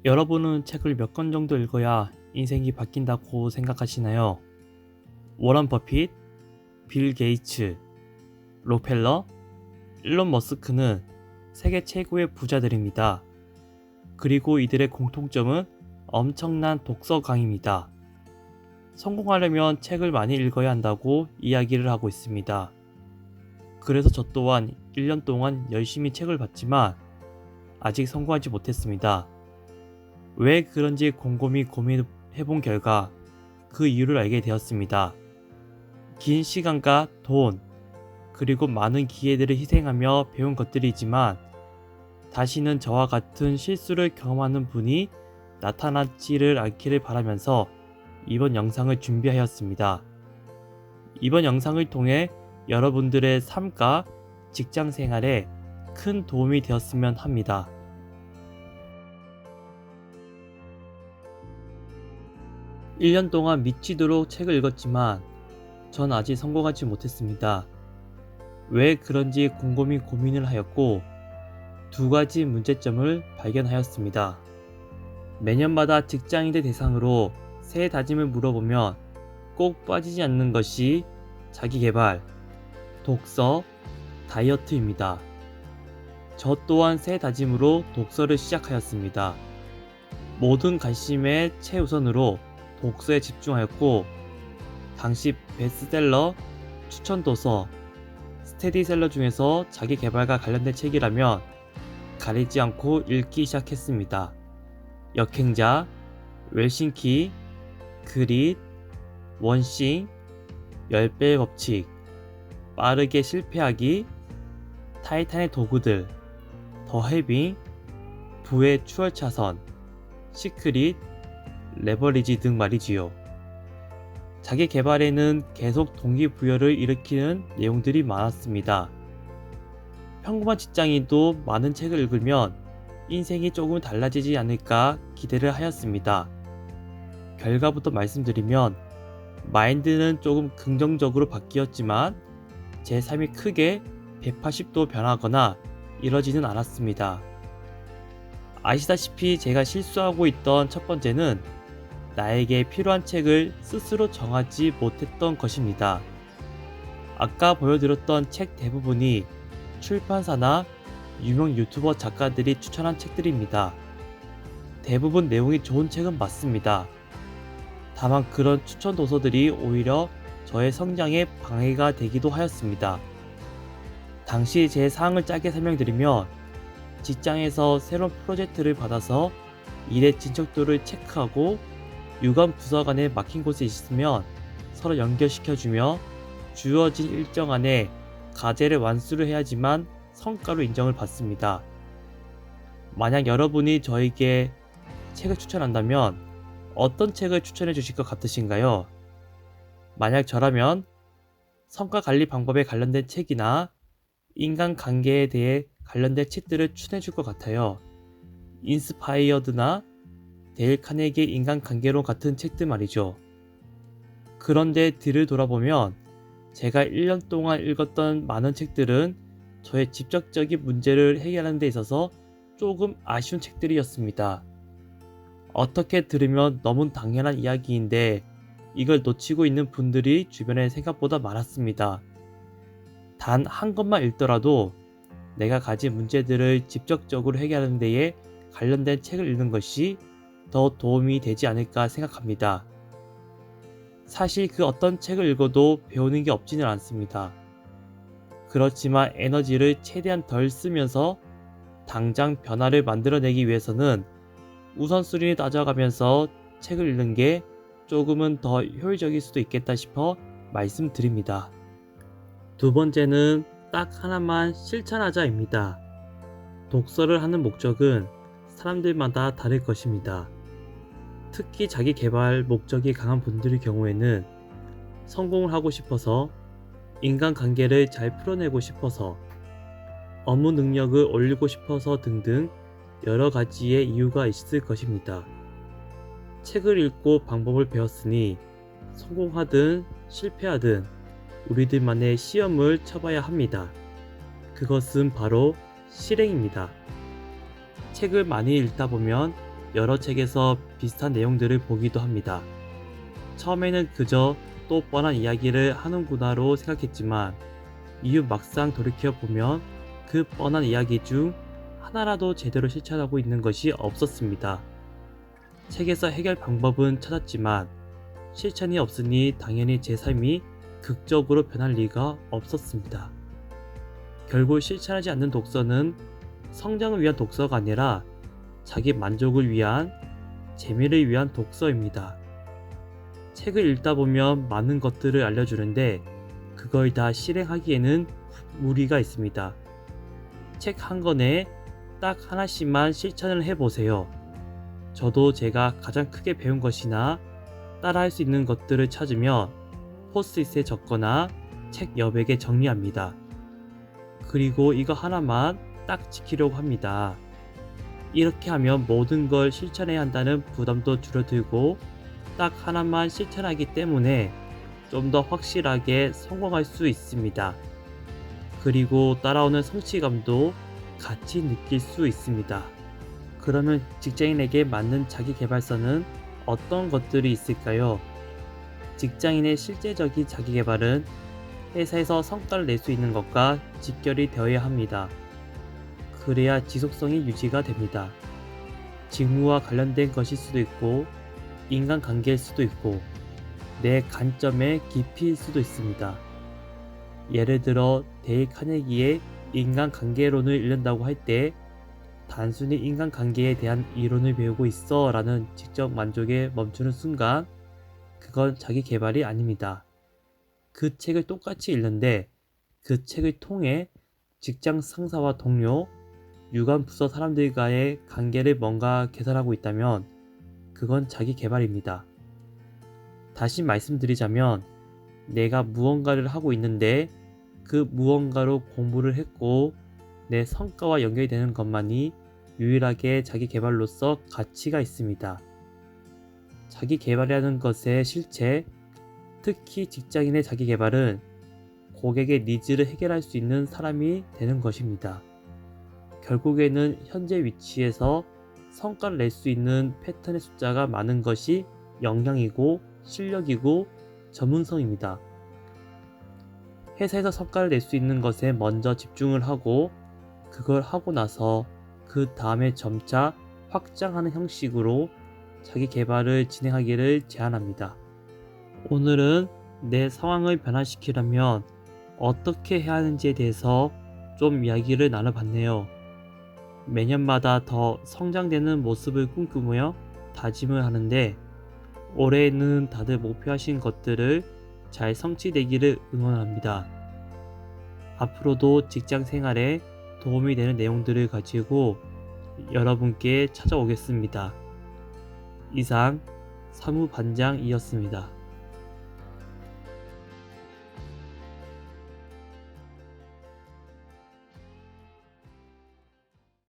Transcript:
여러분은 책을 몇 권 정도 읽어야 인생이 바뀐다고 생각하시나요? 워런 버핏, 빌 게이츠, 록펠러, 일론 머스크는 세계 최고의 부자들입니다. 그리고 이들의 공통점은 엄청난 독서광입니다. 성공하려면 책을 많이 읽어야 한다고 이야기를 하고 있습니다. 그래서 저 또한 1년 동안 열심히 책을 봤지만 아직 성공하지 못했습니다. 왜 그런지 곰곰이 고민해본 결과 그 이유를 알게 되었습니다. 긴 시간과 돈, 그리고 많은 기회들을 희생하며 배운 것들이지만 다시는 저와 같은 실수를 경험하는 분이 나타나지를 않기를 바라면서 이번 영상을 준비하였습니다. 이번 영상을 통해 여러분들의 삶과 직장 생활에 큰 도움이 되었으면 합니다. 1년 동안 미치도록 책을 읽었지만 전 아직 성공하지 못했습니다. 왜 그런지 곰곰이 고민을 하였고 2가지 문제점을 발견하였습니다. 매년마다 직장인들 대상으로 새해 다짐을 물어보면 꼭 빠지지 않는 것이 자기계발, 독서, 다이어트입니다. 저 또한 새해 다짐으로 독서를 시작하였습니다. 모든 관심의 최우선으로 독서에 집중하였고 당시 베스트셀러, 추천도서, 스테디셀러 중에서 자기계발과 관련된 책이라면 가리지 않고 읽기 시작했습니다. 역행자, 웰싱키, 그릿, 원싱, 10배의 법칙, 빠르게 실패하기, 타이탄의 도구들, 더 헤빙, 부의 추월차선, 시크릿, 레버리지 등 말이지요. 자기 개발에는 계속 동기부여를 일으키는 내용들이 많았습니다. 평범한 직장인도 많은 책을 읽으면 인생이 조금 달라지지 않을까 기대를 하였습니다. 결과부터 말씀드리면 마인드는 조금 긍정적으로 바뀌었지만 제 삶이 크게 180도 변하거나 이러지는 않았습니다. 아시다시피 제가 실수하고 있던 첫 번째는 나에게 필요한 책을 스스로 정하지 못했던 것입니다. 아까 보여드렸던 책 대부분이 출판사나 유명 유튜버 작가들이 추천한 책들입니다. 대부분 내용이 좋은 책은 맞습니다. 다만 그런 추천 도서들이 오히려 저의 성장에 방해가 되기도 하였습니다. 당시 제 사항을 짧게 설명드리면 직장에서 새로운 프로젝트를 받아서 일의 진척도를 체크하고 유관 부서 간에 막힌 곳이 있으면 서로 연결시켜주며 주어진 일정 안에 과제를 완수를 해야지만 성과로 인정을 받습니다. 만약 여러분이 저에게 책을 추천한다면 어떤 책을 추천해 주실 것 같으신가요? 만약 저라면 성과 관리 방법에 관련된 책이나 인간관계에 대해 관련된 책들을 추천해 줄 것 같아요. 인스파이어드나 데일 카네기의 인간관계론 같은 책들 말이죠. 그런데 뒤를 돌아보면 제가 1년 동안 읽었던 많은 책들은 저의 직접적인 문제를 해결하는 데 있어서 조금 아쉬운 책들이었습니다. 어떻게 들으면 너무 당연한 이야기인데 이걸 놓치고 있는 분들이 주변에 생각보다 많았습니다. 단 한 것만 읽더라도 내가 가진 문제들을 직접적으로 해결하는 데에 관련된 책을 읽는 것이 더 도움이 되지 않을까 생각합니다. 사실 그 어떤 책을 읽어도 배우는 게 없지는 않습니다. 그렇지만 에너지를 최대한 덜 쓰면서 당장 변화를 만들어내기 위해서는 우선순위를 따져가면서 책을 읽는 게 조금은 더 효율적일 수도 있겠다 싶어 말씀드립니다. 2번째는 딱 하나만 실천하자입니다. 독서를 하는 목적은 사람들마다 다를 것입니다. 특히 자기 개발 목적이 강한 분들의 경우에는 성공을 하고 싶어서, 인간관계를 잘 풀어내고 싶어서, 업무 능력을 올리고 싶어서 등등 여러 가지의 이유가 있을 것입니다. 책을 읽고 방법을 배웠으니 성공하든 실패하든 우리들만의 시험을 쳐봐야 합니다. 그것은 바로 실행입니다. 책을 많이 읽다 보면 여러 책에서 비슷한 내용들을 보기도 합니다. 처음에는 그저 또 뻔한 이야기를 하는구나로 생각했지만 이후 막상 돌이켜보면 그 뻔한 이야기 중 하나라도 제대로 실천하고 있는 것이 없었습니다. 책에서 해결 방법은 찾았지만 실천이 없으니 당연히 제 삶이 극적으로 변할 리가 없었습니다. 결국 실천하지 않는 독서는 성장을 위한 독서가 아니라 자기 만족을 위한, 재미를 위한 독서입니다. 책을 읽다 보면 많은 것들을 알려주는데 그걸 다 실행하기에는 무리가 있습니다. 책 한 권에 딱 하나씩만 실천을 해보세요. 저도 제가 가장 크게 배운 것이나 따라할 수 있는 것들을 찾으며 포스트잇에 적거나 책 여백에 정리합니다. 그리고 이거 하나만 딱 지키려고 합니다. 이렇게 하면 모든 걸 실천해야 한다는 부담도 줄어들고 딱 하나만 실천하기 때문에 좀 더 확실하게 성공할 수 있습니다. 그리고 따라오는 성취감도 같이 느낄 수 있습니다. 그러면 직장인에게 맞는 자기계발서는 어떤 것들이 있을까요? 직장인의 실제적인 자기계발은 회사에서 성과를 낼 수 있는 것과 직결이 되어야 합니다. 그래야 지속성이 유지가 됩니다. 직무와 관련된 것일 수도 있고 인간관계일 수도 있고 내 관점의 깊이일 수도 있습니다. 예를 들어 데일 카네기의 인간관계론을 읽는다고 할 때 단순히 인간관계에 대한 이론을 배우고 있어 라는 직접 만족에 멈추는 순간 그건 자기 개발이 아닙니다. 그 책을 똑같이 읽는데 그 책을 통해 직장 상사와 동료, 유관 부서 사람들과의 관계를 뭔가 개선하고 있다면 그건 자기 개발입니다. 다시 말씀드리자면 내가 무언가를 하고 있는데 그 무언가로 공부를 했고 내 성과와 연결이 되는 것만이 유일하게 자기 개발로서 가치가 있습니다. 자기 개발이라는 것의 실체, 특히 직장인의 자기 개발은 고객의 니즈를 해결할 수 있는 사람이 되는 것입니다. 결국에는 현재 위치에서 성과를 낼 수 있는 패턴의 숫자가 많은 것이 역량이고 실력이고 전문성입니다. 회사에서 성과를 낼 수 있는 것에 먼저 집중을 하고 그걸 하고 나서 그 다음에 점차 확장하는 형식으로 자기 개발을 진행하기를 제안합니다. 오늘은 내 상황을 변화시키려면 어떻게 해야 하는지에 대해서 좀 이야기를 나눠봤네요. 매년마다 더 성장되는 모습을 꿈꾸며 다짐을 하는데 올해에는 다들 목표하신 것들을 잘 성취되기를 응원합니다. 앞으로도 직장 생활에 도움이 되는 내용들을 가지고 여러분께 찾아오겠습니다. 이상 사무반장이었습니다.